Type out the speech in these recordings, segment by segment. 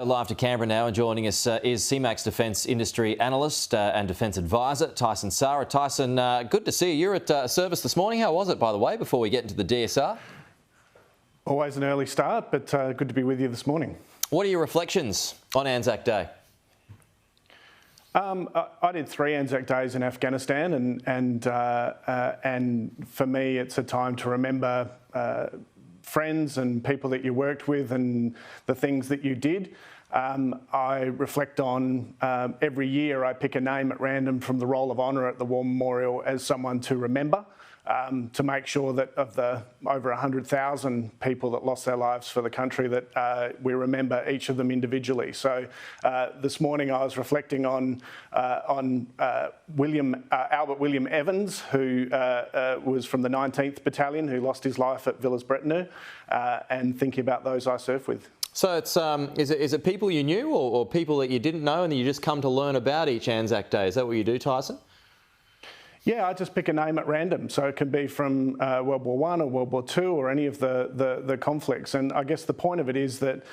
Live to Canberra now, and joining us is CMAX Defence Industry Analyst and Defence Advisor, Tyson Sara. Tyson, good to see you. You're at service this morning. How was it, by the way, before we get into the DSR? Always an early start, but good to be with you this morning. What are your reflections on Anzac Day? I did 3 Anzac days in Afghanistan, and for me, it's a time to remember friends and people that you worked with and the things that you did. I reflect on every year I pick a name at random from the Roll of Honour at the War Memorial as someone to remember, to make sure that of the over 100,000 people that lost their lives for the country, that we remember each of them individually. So this morning I was reflecting on Albert William Evans, who was from the 19th Battalion, who lost his life at Villers-Bretonneux, and thinking about those I served with. So it's is it people you knew or people that you didn't know and you just come to learn about each Anzac Day? Is that what you do, Tyson? Yeah, I just pick a name at random. So it can be from World War I or World War II or any of the conflicts. And I guess the point of it is that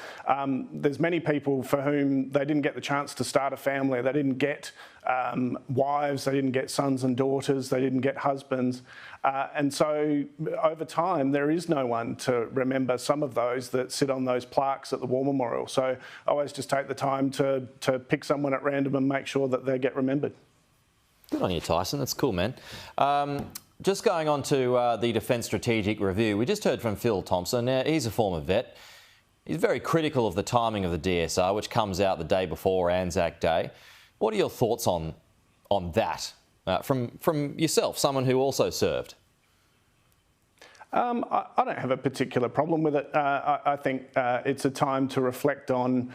there's many people for whom they didn't get the chance to start a family. They didn't get wives, they didn't get sons and daughters, they didn't get husbands. And so over time, there is no one to remember some of those that sit on those plaques at the War Memorial. So I always just take the time to pick someone at random and make sure that they get remembered. Good on you, Tyson. That's cool, man. Just going on to the Defence Strategic Review, we just heard from Phil Thompson. Now, he's a former vet. He's very critical of the timing of the DSR, which comes out the day before Anzac Day. What are your thoughts on that from yourself, someone who also served? I don't have a particular problem with it. I think it's a time to reflect on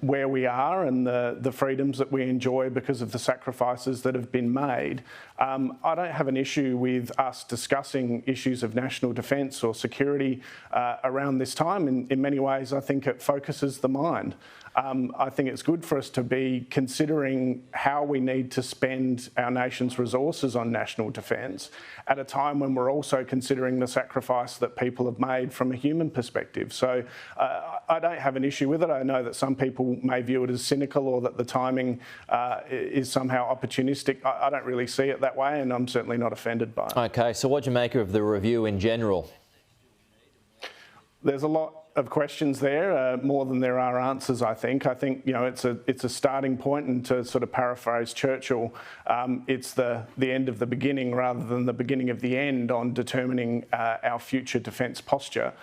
where we are and the freedoms that we enjoy because of the sacrifices that have been made. I don't have an issue with us discussing issues of national defence or security around this time. In many ways, I think it focuses the mind. I think it's good for us to be considering how we need to spend our nation's resources on national defence at a time when we're also considering the sacrifice that people have made from a human perspective. So I don't have an issue with it. I know that some people may view it as cynical or that the timing is somehow opportunistic. I don't really see it that way, and I'm certainly not offended by it. Okay, so what do you make of the review in general? There's a lot of questions there, more than there are answers, I think. I think, you know, it's a starting point, and to sort of paraphrase Churchill, it's the end of the beginning rather than the beginning of the end on determining our future defence posture.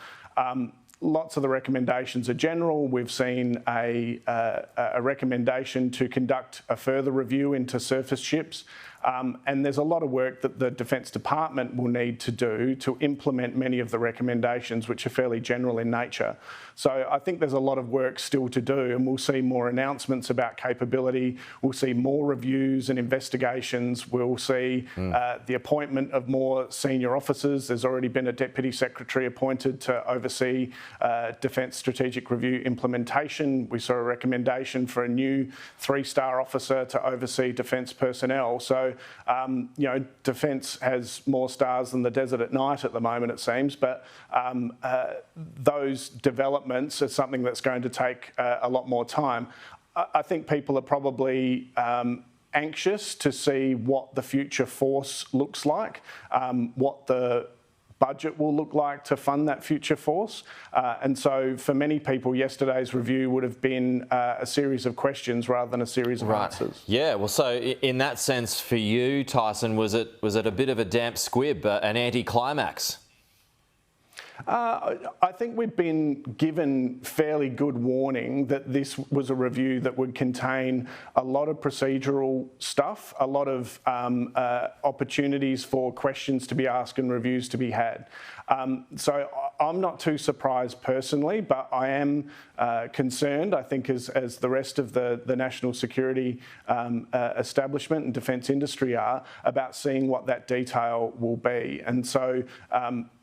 Lots of the recommendations are general. We've seen a recommendation to conduct a further review into surface ships. And there's a lot of work that the Defence Department will need to do to implement many of the recommendations, which are fairly general in nature. So I think there's a lot of work still to do, and we'll see more announcements about capability. We'll see more reviews and investigations. We'll see the appointment of more senior officers. There's already been a Deputy Secretary appointed to oversee Defence Strategic Review implementation. We saw a recommendation for a new 3-star officer to oversee defence personnel. So, you know, defence has more stars than the desert at night at the moment, it seems, but those developments are something that's going to take a lot more time. I think people are probably anxious to see what the future force looks like, what the budget will look like to fund that future force. And so for many people, yesterday's review would have been a series of questions rather than a series of answers. Yeah, well, so in that sense for you, Tyson, was it a bit of a damp squib, an anticlimax? I think we've been given fairly good warning that this was a review that would contain a lot of procedural stuff, a lot of opportunities for questions to be asked and reviews to be had. So I'm not too surprised personally, but I am concerned, I think, as the rest of the national security establishment and defence industry are, about seeing what that detail will be. And so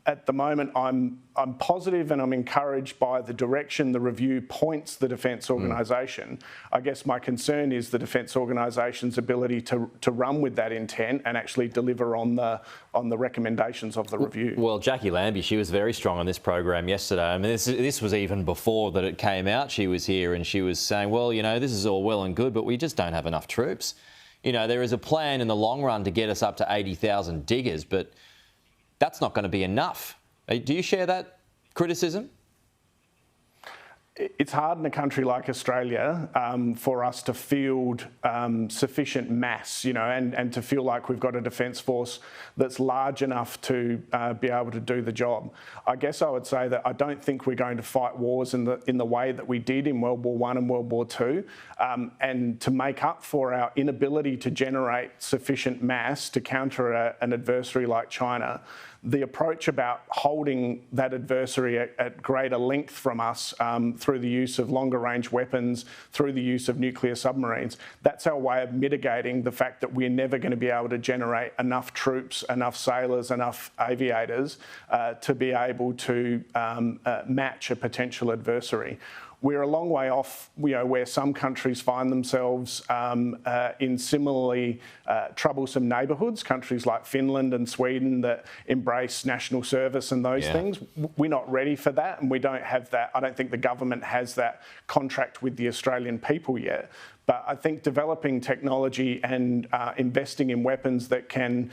at the moment, I'm positive and I'm encouraged by the direction the review points the defence organisation. I guess my concern is the defence organisation's ability to run with that intent and actually deliver on the recommendations of the review. Well, Jackie Lambie, she was very strong on this. this program yesterday. I mean, this was even before that it came out. She was here and she was saying, well, you know, this is all well and good, but we just don't have enough troops. You know, there is a plan in the long run to get us up to 80,000 diggers, but that's not going to be enough. Do you share that criticism? It's hard in a country like Australia for us to field sufficient mass, you know, and to feel like we've got a defence force that's large enough to be able to do the job. I guess I would say that I don't think we're going to fight wars in the way that we did in World War I and World War II, and to make up for our inability to generate sufficient mass to counter an adversary like China. The approach about holding that adversary at greater length from us through the use of longer range weapons, through the use of nuclear submarines, that's our way of mitigating the fact that we're never going to be able to generate enough troops, enough sailors, enough aviators to be able to match a potential adversary. We're a long way off, you know, where some countries find themselves in similarly troublesome neighbourhoods, countries like Finland and Sweden that embrace national service and those things. We're not ready for that, and we don't have that. I don't think the government has that contract with the Australian people yet. But I think developing technology and investing in weapons that can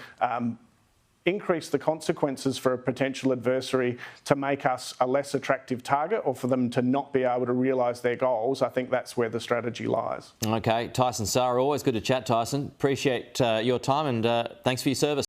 increase the consequences for a potential adversary to make us a less attractive target or for them to not be able to realise their goals, I think that's where the strategy lies. Okay, Tyson Sara, always good to chat, Tyson. Appreciate your time and thanks for your service.